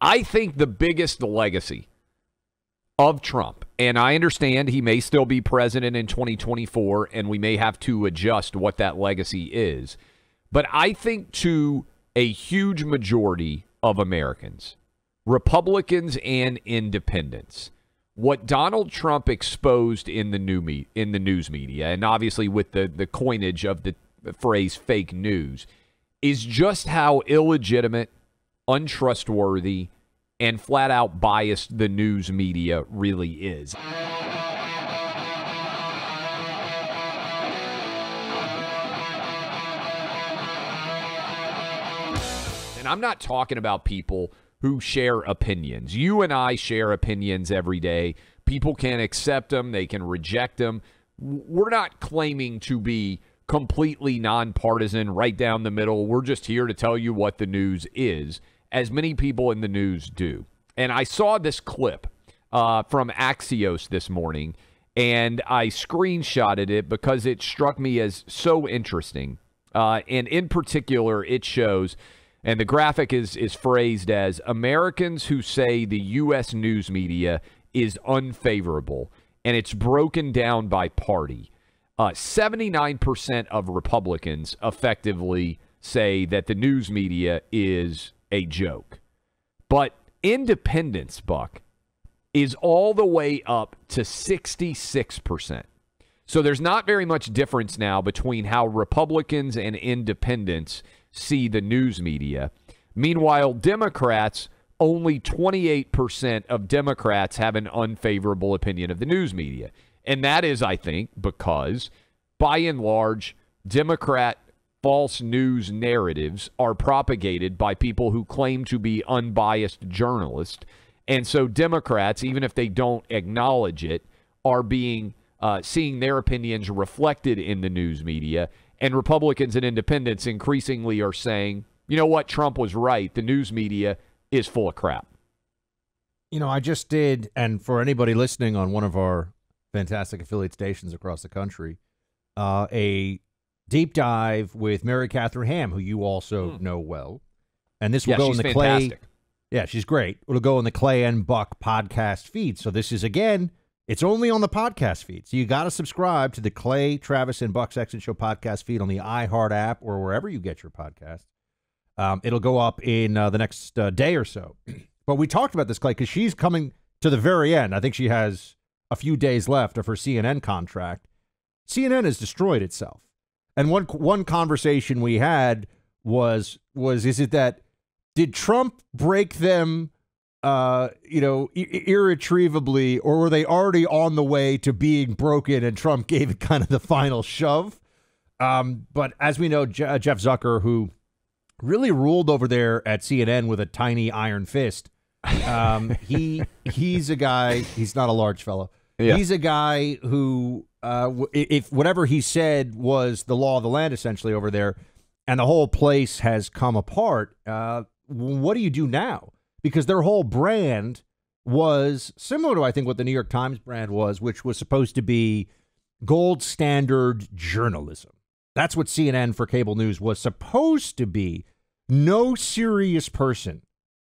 I think the biggest legacy of Trump, and I understand he may still be president in 2024, and we may have to adjust what that legacy is, but I think to a huge majority of Americans, Republicans and independents, what Donald Trump exposed in the news media, and obviously with the coinage of the phrase fake news, is just how illegitimate, untrustworthy, and flat out biased the news media really is. And I'm not talking about people who share opinions. You and I share opinions every day. People can accept them. They can reject them. We're not claiming to be completely nonpartisan, right down the middle. We're just here to tell you what the news is, as many people in the news do. And I saw this clip from Axios this morning, and I screenshotted it because it struck me as so interesting. And in particular, it shows, and the graphic is phrased as, Americans who say the U.S. news media is unfavorable, and it's broken down by party. 79% of Republicans effectively say that the news media is a joke. But independents, Buck, is all the way up to 66%. So there's not very much difference now between how Republicans and independents see the news media. Meanwhile, Democrats, only 28% of Democrats have an unfavorable opinion of the news media. And that is, I think, because, by and large, Democrat false news narratives are propagated by people who claim to be unbiased journalists. And so Democrats, even if they don't acknowledge it, are seeing their opinions reflected in the news media. And Republicans and independents increasingly are saying, you know what, Trump was right. The news media is full of crap. You know, I just did, and for anybody listening on one of our fantastic affiliate stations across the country, a deep dive with Mary Catherine Ham, who you also know well. And this will go in the fantastic. Clay. Yeah, she's great. It'll go in the Clay and Buck podcast feed. So this is, again, it's only on the podcast feed. So you got to subscribe to the Clay, Travis, and Buck Sexton Show podcast feed on the iHeart app or wherever you get your podcast. It'll go up in the next day or so. But we talked about this, Clay, because she's coming to the very end. I think she has a few days left of her CNN contract. CNN has destroyed itself. And one conversation we had was is it that did Trump break them, irretrievably, or were they already on the way to being broken and Trump gave it kind of the final shove? But as we know, Jeff Zucker, who really ruled over there at CNN with a tiny iron fist, he's a guy, he's not a large fellow. Yeah. He's a guy who, if whatever he said was the law of the land, essentially, over there, and the whole place has come apart, what do you do now? Because their whole brand was similar to, I think, what the New York Times brand was, which was supposed to be gold standard journalism. That's what CNN for cable news was supposed to be. No serious person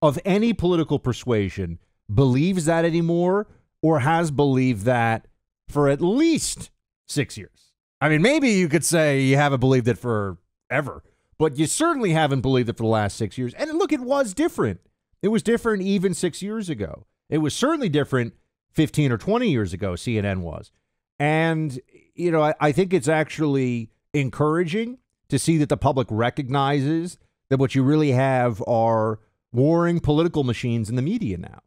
of any political persuasion believes that anymore, or has believed that for at least 6 years. I mean, maybe you could say you haven't believed it forever, but you certainly haven't believed it for the last 6 years. And look, it was different. It was different even 6 years ago. It was certainly different 15 or 20 years ago, CNN was. And, I think it's actually encouraging to see that the public recognizes that what you really have are warring political machines in the media now.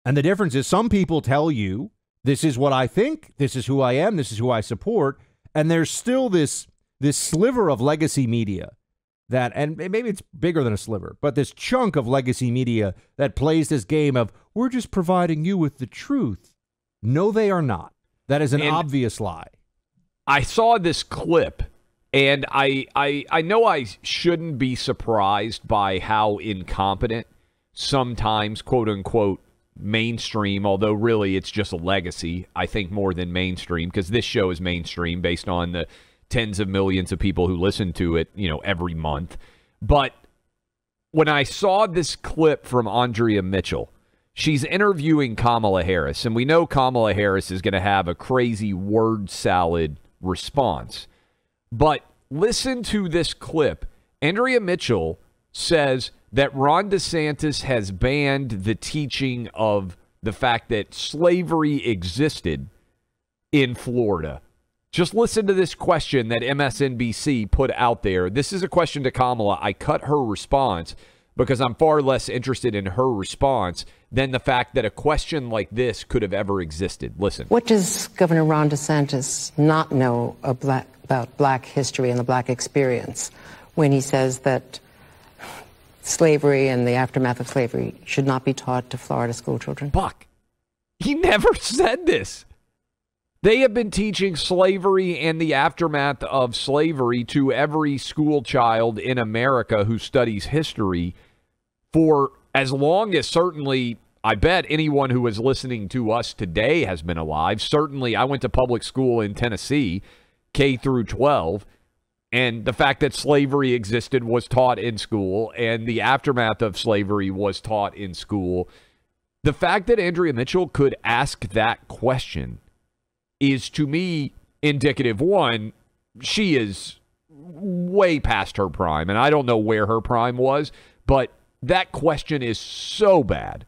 And the difference is some people tell you, this is what I think, this is who I am, this is who I support, and there's still this sliver of legacy media that, and maybe it's bigger than a sliver, but this chunk of legacy media that plays this game of, we're just providing you with the truth. No, they are not. That is an obvious lie. I saw this clip, and I know I shouldn't be surprised by how incompetent sometimes, quote unquote, mainstream, although really it's just a legacy, I think, more than mainstream, because this show is mainstream based on the tens of millions of people who listen to it, every month. But when I saw this clip from Andrea Mitchell, she's interviewing Kamala Harris, and we know Kamala Harris is going to have a crazy word salad response. But listen to this clip. Andrea Mitchell says that Ron DeSantis has banned the teaching of the fact that slavery existed in Florida. Just listen to this question that MSNBC put out there. This is a question to Kamala. I cut her response because I'm far less interested in her response than the fact that a question like this could have ever existed. Listen. What does Governor Ron DeSantis not know about black history and the black experience when he says that slavery and the aftermath of slavery should not be taught to Florida school children? Buck, he never said this. They have been teaching slavery and the aftermath of slavery to every school child in America who studies history for as long as, certainly, I bet anyone who is listening to us today has been alive. Certainly, I went to public school in Tennessee, K through 12, and the fact that slavery existed was taught in school, and the aftermath of slavery was taught in school. The fact that Andrea Mitchell could ask that question is, to me, indicative. One, she is way past her prime, and I don't know where her prime was, but that question is so bad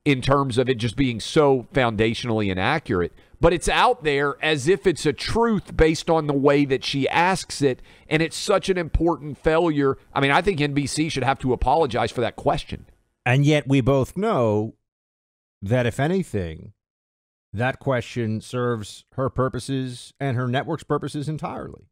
in terms of it just being so foundationally inaccurate. But it's out there as if it's a truth based on the way that she asks it, and it's such an important failure. I mean, I think NBC should have to apologize for that question. And yet we both know that, if anything, that question serves her purposes and her network's purposes entirely.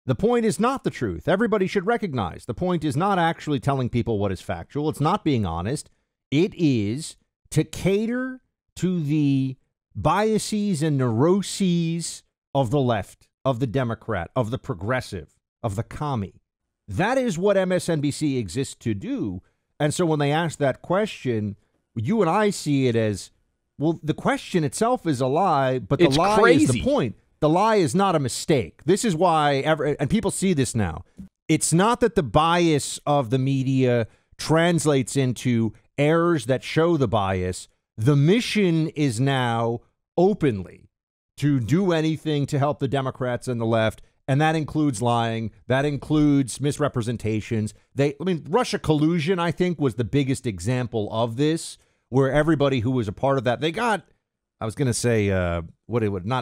The point is not the truth. Everybody should recognize the point is not actually telling people what is factual. It's not being honest. It is to cater to the biases and neuroses of the left, of the Democrat, of the progressive, of the commie. That is what MSNBC exists to do. And so when they ask that question, you and I see it as, well, the question itself is a lie, but the lie is the point. The lie is not a mistake. This is why, and people see this now. It's not that the bias of the media translates into errors that show the bias. The mission is now openly to do anything to help the Democrats and the left, and that includes lying. That includes misrepresentations. Russia collusion, I think, was the biggest example of this, where everybody who was a part of that, they got, I was going to say, not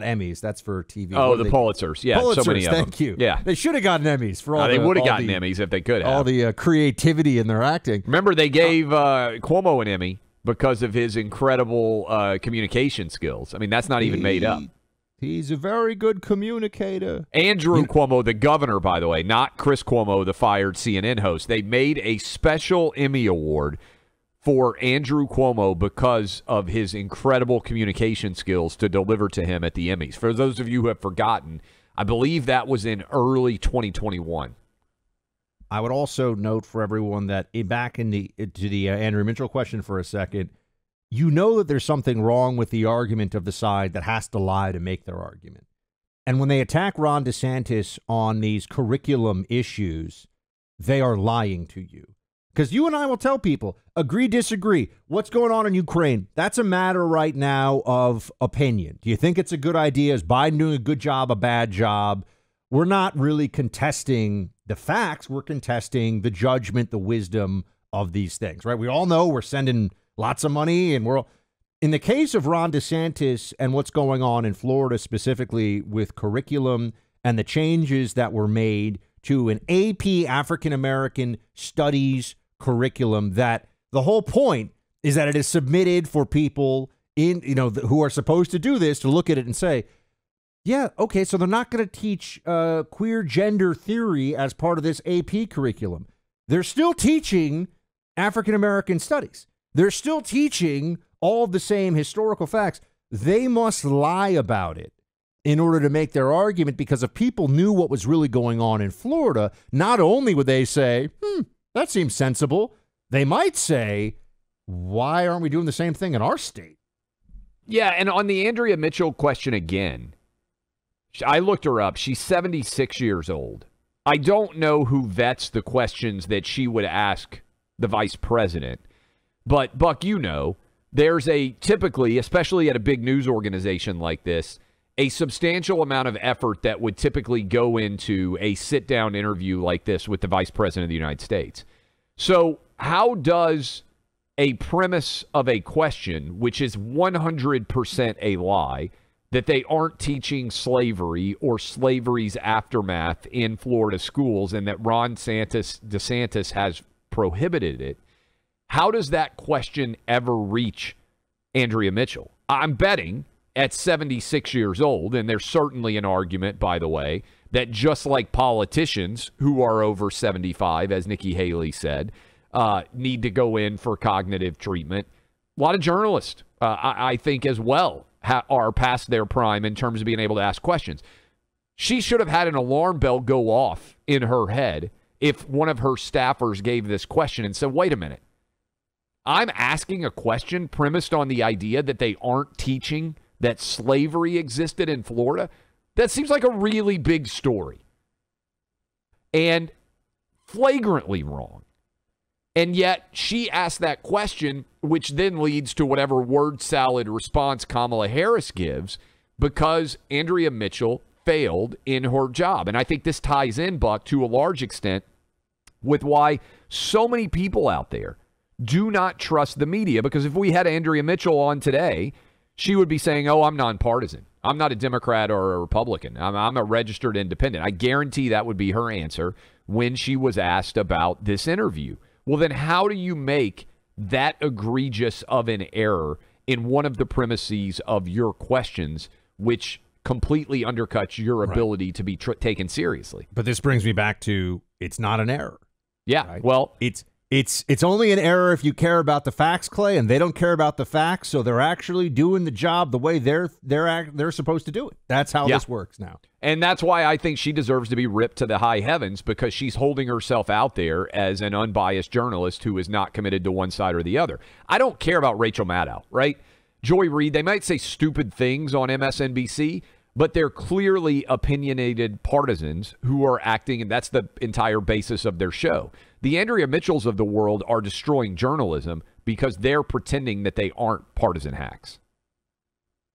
Emmys, that's for TV. Oh, the Pulitzers. Yeah, Pulitzers, so many of them. Thank you. Yeah. They should have gotten Emmys for all they would have gotten Emmys if they could have. All the creativity in their acting. Remember, they gave Cuomo an Emmy because of his incredible communication skills. I mean, that's not even made up. He's a very good communicator. Andrew Cuomo, the governor, by the way, not Chris Cuomo, the fired CNN host. They made a special Emmy award for Andrew Cuomo because of his incredible communication skills to deliver to him at the Emmys. For those of you who have forgotten, I believe that was in early 2021. I would also note for everyone that back to the Andrea Mitchell question for a second, you know that there's something wrong with the argument of the side that has to lie to make their argument. And when they attack Ron DeSantis on these curriculum issues, they are lying to you. Because you and I will tell people, agree, disagree. What's going on in Ukraine? That's a matter right now of opinion. Do you think it's a good idea? Is Biden doing a good job, a bad job? We're not really contesting the facts. We're contesting the judgment, the wisdom of these things, right? We all know we're sending lots of money, and in the case of Ron DeSantis and what's going on in Florida specifically with curriculum and the changes that were made to an AP African-American Studies curriculum, that the whole point is that it is submitted for people who are supposed to do this to look at it and say, yeah, okay, so they're not going to teach queer gender theory as part of this AP curriculum. They're still teaching African-American studies. They're still teaching all of the same historical facts. They must lie about it in order to make their argument, because if people knew what was really going on in Florida, not only would they say, that seems sensible, they might say, why aren't we doing the same thing in our state? Yeah, and on the Andrea Mitchell question again, I looked her up. She's 76 years old. I don't know who vets the questions that she would ask the vice president. But, Buck, there's typically, especially at a big news organization like this, a substantial amount of effort that would typically go into a sit-down interview like this with the vice president of the United States. So how does a premise of a question, which is 100% a lie, that they aren't teaching slavery or slavery's aftermath in Florida schools and that Ron DeSantis has prohibited it, how does that question ever reach Andrea Mitchell? I'm betting at 76 years old, and there's certainly an argument, by the way, that just like politicians who are over 75, as Nikki Haley said, need to go in for cognitive treatment, a lot of journalists, I think as well, are past their prime in terms of being able to ask questions. She should have had an alarm bell go off in her head if one of her staffers gave this question and said, wait a minute, I'm asking a question premised on the idea that they aren't teaching that slavery existed in Florida. That seems like a really big story and flagrantly wrong. And yet she asked that question, which then leads to whatever word salad response Kamala Harris gives, because Andrea Mitchell failed in her job. And I think this ties in, Buck, to a large extent with why so many people out there do not trust the media. Because if we had Andrea Mitchell on today, she would be saying, oh, I'm nonpartisan. I'm not a Democrat or a Republican. I'm a registered independent. I guarantee that would be her answer when she was asked about this interview. Well, then how do you make that egregious of an error in one of the premises of your questions, which completely undercuts your ability to be taken seriously? But this brings me back to, it's not an error. Yeah, right? Well, it's only an error if you care about the facts, Clay, and they don't care about the facts, so they're actually doing the job the way they're supposed to do it. That's how this works now. And that's why I think she deserves to be ripped to the high heavens, because she's holding herself out there as an unbiased journalist who is not committed to one side or the other. I don't care about Rachel Maddow, right? Joy Reid, they might say stupid things on MSNBC, but they're clearly opinionated partisans who are acting, and that's the entire basis of their show. The Andrea Mitchells of the world are destroying journalism because they're pretending that they aren't partisan hacks.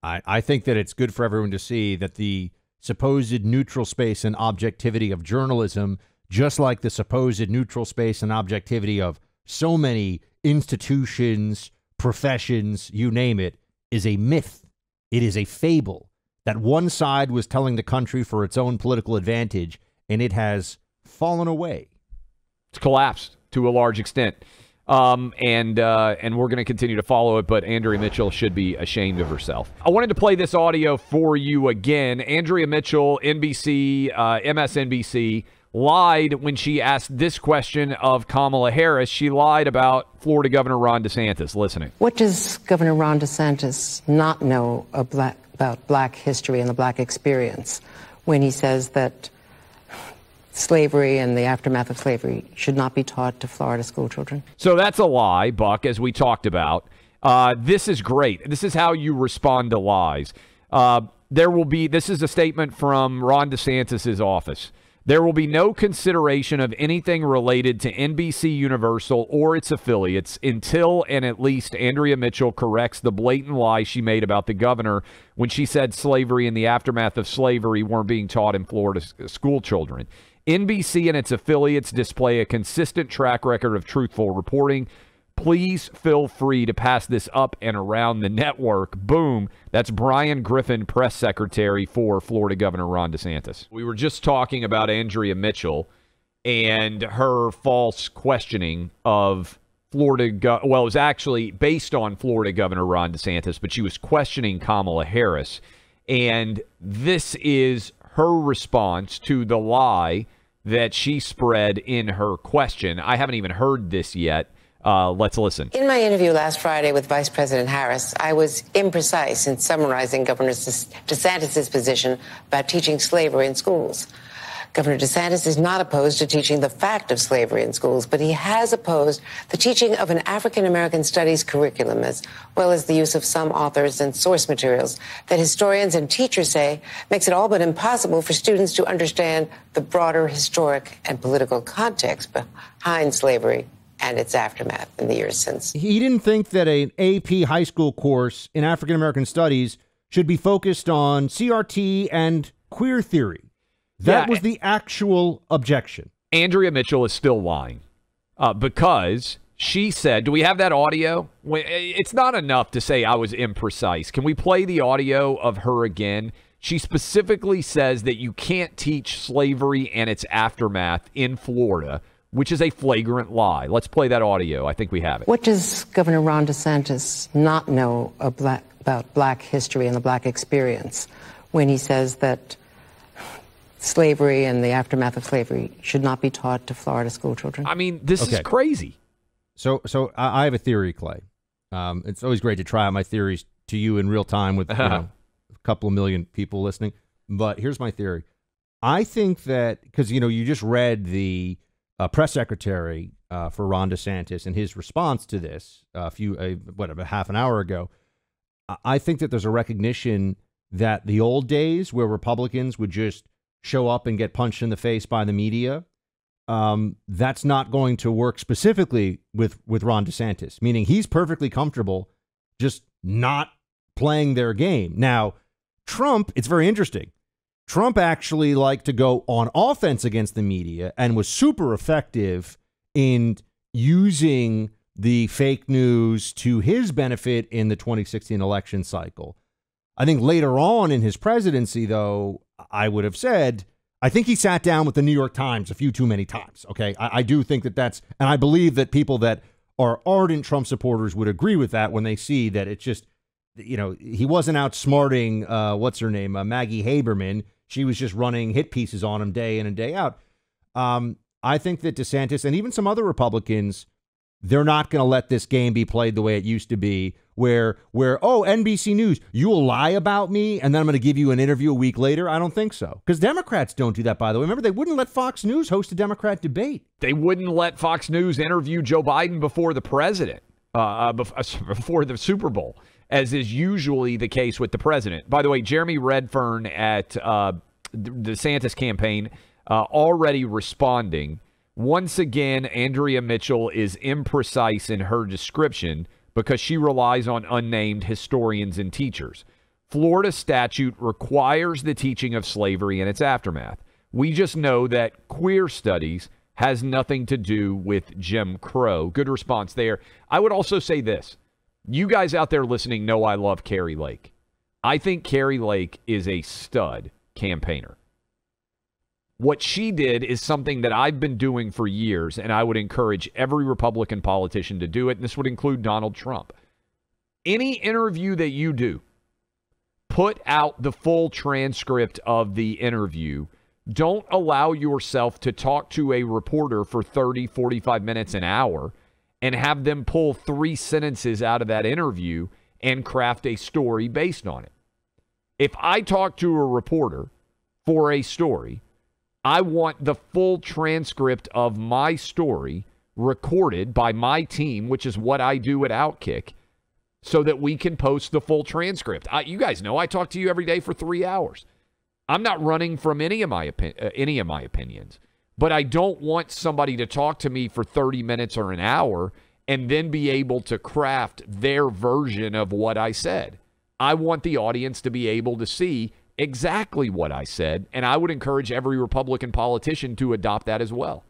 I think that it's good for everyone to see that the supposed neutral space and objectivity of journalism, just like the supposed neutral space and objectivity of so many institutions, professions, you name it, is a myth. It is a fable that one side was telling the country for its own political advantage, and it has fallen away. It's collapsed to a large extent. And we're going to continue to follow it, but Andrea Mitchell should be ashamed of herself. I wanted to play this audio for you again. Andrea Mitchell, NBC, MSNBC, lied when she asked this question of Kamala Harris. She lied about Florida Governor Ron DeSantis. Listening. What does Governor Ron DeSantis not know about black history and the black experience when he says that slavery and the aftermath of slavery should not be taught to Florida school children? So that's a lie, Buck, as we talked about. This is great. This is how you respond to lies. This is a statement from Ron DeSantis' office. There will be no consideration of anything related to NBC Universal or its affiliates until and at least Andrea Mitchell corrects the blatant lie she made about the governor when she said slavery and the aftermath of slavery weren't being taught in Florida school children. NBC and its affiliates display a consistent track record of truthful reporting. Please feel free to pass this up and around the network. Boom. That's Brian Griffin, press secretary for Florida Governor Ron DeSantis. We were just talking about Andrea Mitchell and her false questioning of Florida. Well, it was actually based on Florida Governor Ron DeSantis, but she was questioning Kamala Harris. And this is her response to the lie that she spread in her question. I haven't even heard this yet. Let's listen. In my interview last Friday with Vice President Harris, I was imprecise in summarizing Governor DeSantis' position about teaching slavery in schools. Governor DeSantis is not opposed to teaching the fact of slavery in schools, but he has opposed the teaching of an African-American studies curriculum, as well as the use of some authors and source materials that historians and teachers say makes it all but impossible for students to understand the broader historic and political context behind slavery and its aftermath in the years since. He didn't think that an AP high school course in African American studies should be focused on CRT and queer theory. That was the actual objection. Andrea Mitchell is still lying because she said, do we have that audio? It's not enough to say I was imprecise. Can we play the audio of her again? She specifically says that you can't teach slavery and its aftermath in Florida, which is a flagrant lie. Let's play that audio. I think we have it. What does Governor Ron DeSantis not know about black history and the black experience when he says that slavery and the aftermath of slavery should not be taught to Florida school children? I mean, this is crazy. So I have a theory, Clay. It's always great to try out my theories to you in real time with a couple of million people listening. But here's my theory. I think that because, you just read the press secretary for Ron DeSantis and his response to this about half an hour ago. I think that there's a recognition that the old days where Republicans would just show up and get punched in the face by the media, that's not going to work specifically with Ron DeSantis, meaning he's perfectly comfortable just not playing their game. Now, Trump, it's very interesting. Trump actually liked to go on offense against the media and was super effective in using the fake news to his benefit in the 2016 election cycle. I think later on in his presidency, though, I would have said, I think he sat down with the New York Times a few too many times. Okay, I do think that's, and I believe that people that are ardent Trump supporters would agree with that when they see that it's just, he wasn't outsmarting, what's her name, Maggie Haberman. She was just running hit pieces on him day in and day out. I think that DeSantis and even some other Republicans, they're not going to let this game be played the way it used to be, where NBC News, you will lie about me, and then I'm going to give you an interview a week later. I don't think so. Because Democrats don't do that, by the way. Remember, they wouldn't let Fox News host a Democrat debate. They wouldn't let Fox News interview Joe Biden before the president, before the Super Bowl, as is usually the case with the president. By the way, Jeremy Redfern at the DeSantis campaign already responding. Once again, Andrea Mitchell is imprecise in her description because she relies on unnamed historians and teachers. Florida statute requires the teaching of slavery and its aftermath. We just know that queer studies has nothing to do with Jim Crow. Good response there. I would also say this. You guys out there listening know I love Carrie Lake. I think Carrie Lake is a stud campaigner. What she did is something that I've been doing for years, and I would encourage every Republican politician to do it, and this would include Donald Trump. Any interview that you do, put out the full transcript of the interview. Don't allow yourself to talk to a reporter for 30, 45 minutes, an hour, and have them pull 3 sentences out of that interview and craft a story based on it. If I talk to a reporter for a story, I want the full transcript of my story recorded by my team, which is what I do at Outkick, so that we can post the full transcript. You guys know I talk to you every day for 3 hours. I'm not running from any of my opinions, but I don't want somebody to talk to me for 30 minutes or an hour and then be able to craft their version of what I said. I want the audience to be able to see exactly what I said, and I would encourage every Republican politician to adopt that as well.